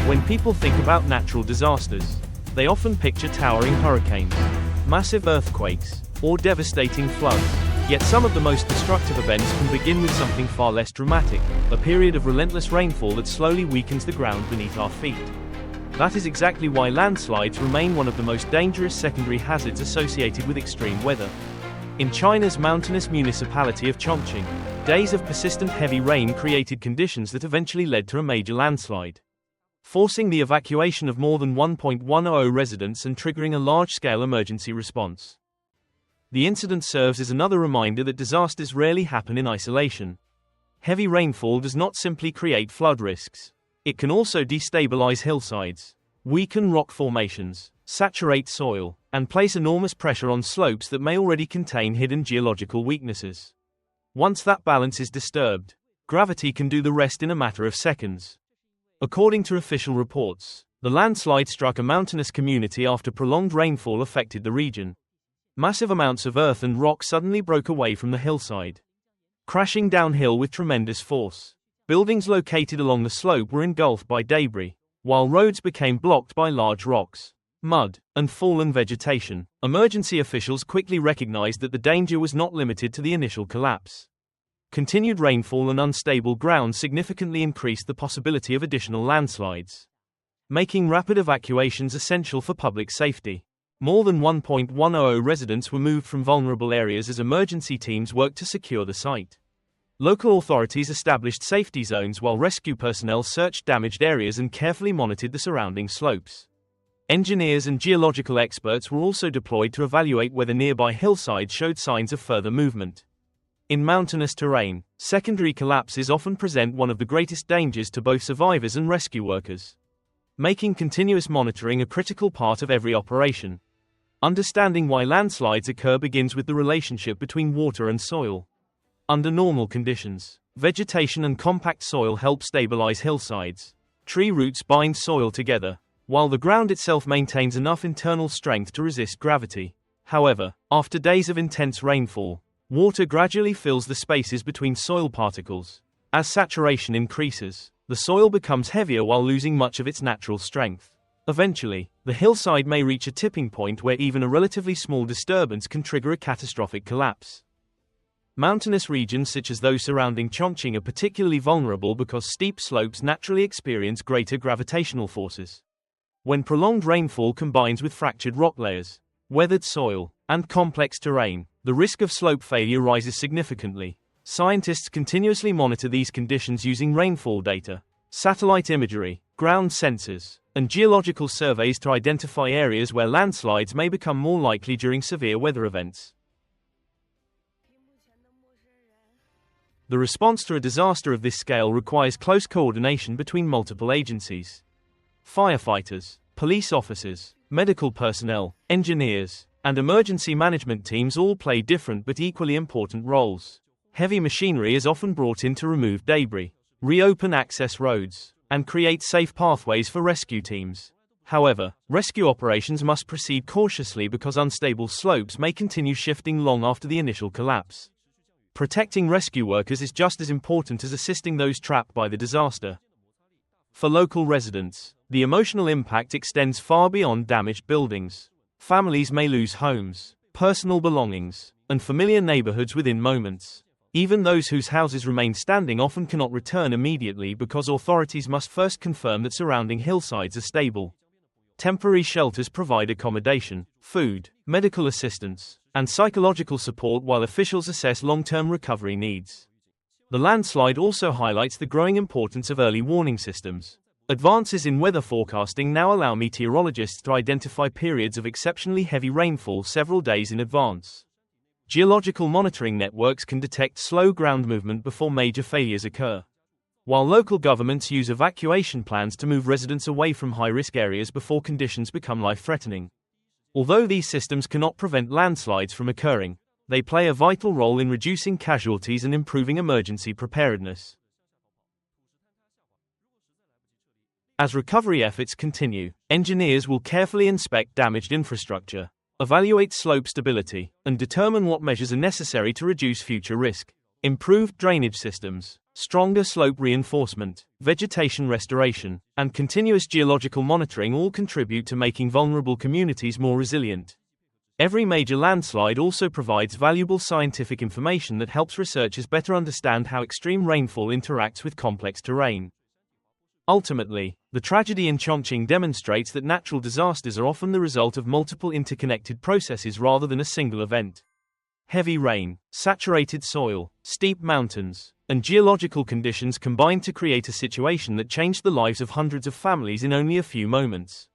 When people think about natural disasters, they often picture towering hurricanes, massive earthquakes, or devastating floods. Yet some of the most destructive events can begin with something far less dramatic, a period of relentless rainfall that slowly weakens the ground beneath our feet. That is exactly why landslides remain one of the most dangerous secondary hazards associated with extreme weather. In China's mountainous municipality of Chongqing, days of persistent heavy rain created conditions that eventually led to a major landslide, forcing the evacuation of more than 1.10 residents and triggering a large-scale emergency response. The incident serves as another reminder that disasters rarely happen in isolation. Heavy rainfall does not simply create flood risks. It can also destabilize hillsides, weaken rock formations, saturate soil, and place enormous pressure on slopes that may already contain hidden geological weaknesses. Once that balance is disturbed, gravity can do the rest in a matter of seconds. According to official reports, the landslide struck a mountainous community after prolonged rainfall affected the region. Massive amounts of earth and rock suddenly broke away from the hillside, crashing downhill with tremendous force. Buildings located along the slope were engulfed by debris, while roads became blocked by large rocks, mud, and fallen vegetation. Emergency officials quickly recognized that the danger was not limited to the initial collapse. Continued rainfall and unstable ground significantly increased the possibility of additional landslides, making rapid evacuations essential for public safety. More than 1.10 residents were moved from vulnerable areas as emergency teams worked to secure the site. Local authorities established safety zones while rescue personnel searched damaged areas and carefully monitored the surrounding slopes. Engineers and geological experts were also deployed to evaluate whether nearby hillsides showed signs of further movement. In mountainous terrain, secondary collapses often present one of the greatest dangers to both survivors and rescue workers, making continuous monitoring a critical part of every operation. Understanding why landslides occur begins with the relationship between water and soil. Under normal conditions, vegetation and compact soil help stabilize hillsides. Tree roots bind soil together, while the ground itself maintains enough internal strength to resist gravity. However, after days of intense rainfall, water gradually fills the spaces between soil particles. As saturation increases, the soil becomes heavier while losing much of its natural strength. Eventually, the hillside may reach a tipping point where even a relatively small disturbance can trigger a catastrophic collapse. Mountainous regions such as those surrounding Chongqing are particularly vulnerable because steep slopes naturally experience greater gravitational forces. When prolonged rainfall combines with fractured rock layers, weathered soil, and complex terrain, the risk of slope failure rises significantly. Scientists continuously monitor these conditions using rainfall data, satellite imagery, ground sensors, and geological surveys to identify areas where landslides may become more likely during severe weather events. The response to a disaster of this scale requires close coordination between multiple agencies. Firefighters, police officers, medical personnel, engineers, and emergency management teams all play different but equally important roles. Heavy machinery is often brought in to remove debris, reopen access roads, and create safe pathways for rescue teams. However, rescue operations must proceed cautiously because unstable slopes may continue shifting long after the initial collapse. Protecting rescue workers is just as important as assisting those trapped by the disaster. For local residents, the emotional impact extends far beyond damaged buildings. Families may lose homes, personal belongings, and familiar neighborhoods within moments. Even those whose houses remain standing often cannot return immediately because authorities must first confirm that surrounding hillsides are stable. Temporary shelters provide accommodation, food, medical assistance, and psychological support while officials assess long-term recovery needs. The landslide also highlights the growing importance of early warning systems. Advances in weather forecasting now allow meteorologists to identify periods of exceptionally heavy rainfall several days in advance. Geological monitoring networks can detect slow ground movement before major failures occur, while local governments use evacuation plans to move residents away from high-risk areas before conditions become life-threatening. Although these systems cannot prevent landslides from occurring, they play a vital role in reducing casualties and improving emergency preparedness. As recovery efforts continue, engineers will carefully inspect damaged infrastructure, evaluate slope stability, and determine what measures are necessary to reduce future risk. Improved drainage systems, Stronger slope reinforcement, vegetation restoration, and continuous geological monitoring all contribute to making vulnerable communities more resilient. Every major landslide also provides valuable scientific information that helps researchers better understand how extreme rainfall interacts with complex terrain. Ultimately, the tragedy in Chongqing demonstrates that natural disasters are often the result of multiple interconnected processes rather than a single event. Heavy rain, saturated soil, steep mountains, and geological conditions combined to create a situation that changed the lives of hundreds of families in only a few moments.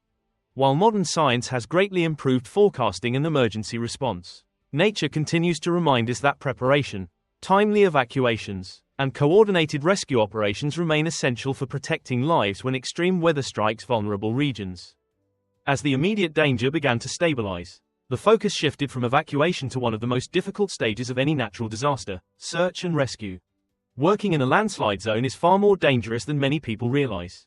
While modern science has greatly improved forecasting and emergency response, nature continues to remind us that preparation, timely evacuations, and coordinated rescue operations remain essential for protecting lives when extreme weather strikes vulnerable regions. As the immediate danger began to stabilize, the focus shifted from evacuation to one of the most difficult stages of any natural disaster: search and rescue. Working in a landslide zone is far more dangerous than many people realize.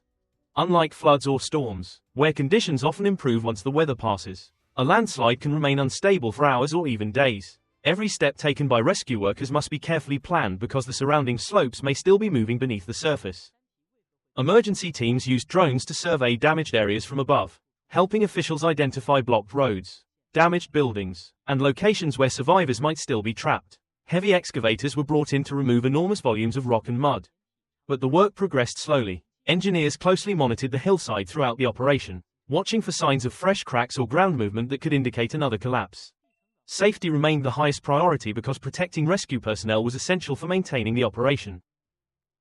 Unlike floods or storms, where conditions often improve once the weather passes, a landslide can remain unstable for hours or even days. Every step taken by rescue workers must be carefully planned because the surrounding slopes may still be moving beneath the surface. Emergency teams use drones to survey damaged areas from above, helping officials identify blocked roads, damaged buildings, and locations where survivors might still be trapped. Heavy excavators were brought in to remove enormous volumes of rock and mud. But the work progressed slowly. Engineers closely monitored the hillside throughout the operation, watching for signs of fresh cracks or ground movement that could indicate another collapse. Safety remained the highest priority because protecting rescue personnel was essential for maintaining the operation.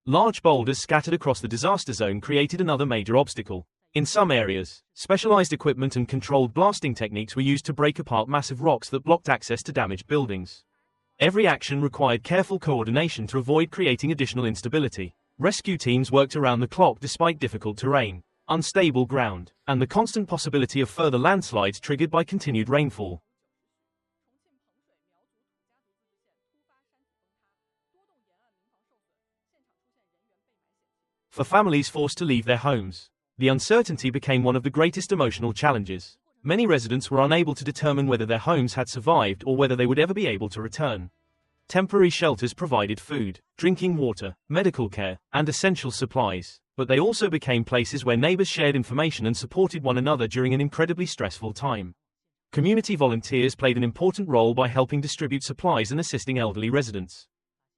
Large boulders scattered across the disaster zone created another major obstacle. In some areas, specialized equipment and controlled blasting techniques were used to break apart massive rocks that blocked access to damaged buildings. Every action required careful coordination to avoid creating additional instability. Rescue teams worked around the clock despite difficult terrain, unstable ground, and the constant possibility of further landslides triggered by continued rainfall. For families forced to leave their homes, the uncertainty became one of the greatest emotional challenges. Many residents were unable to determine whether their homes had survived or whether they would ever be able to return. Temporary shelters provided food, drinking water, medical care, and essential supplies, but they also became places where neighbors shared information and supported one another during an incredibly stressful time. Community volunteers played an important role by helping distribute supplies and assisting elderly residents,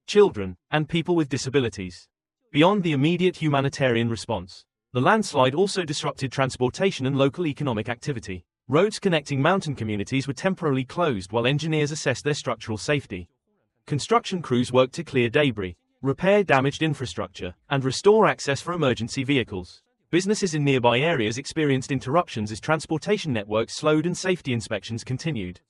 children, and people with disabilities. Beyond the immediate humanitarian response, the landslide also disrupted transportation and local economic activity. Roads connecting mountain communities were temporarily closed while engineers assessed their structural safety. Construction crews worked to clear debris, repair damaged infrastructure, and restore access for emergency vehicles. Businesses in nearby areas experienced interruptions as transportation networks slowed and safety inspections continued.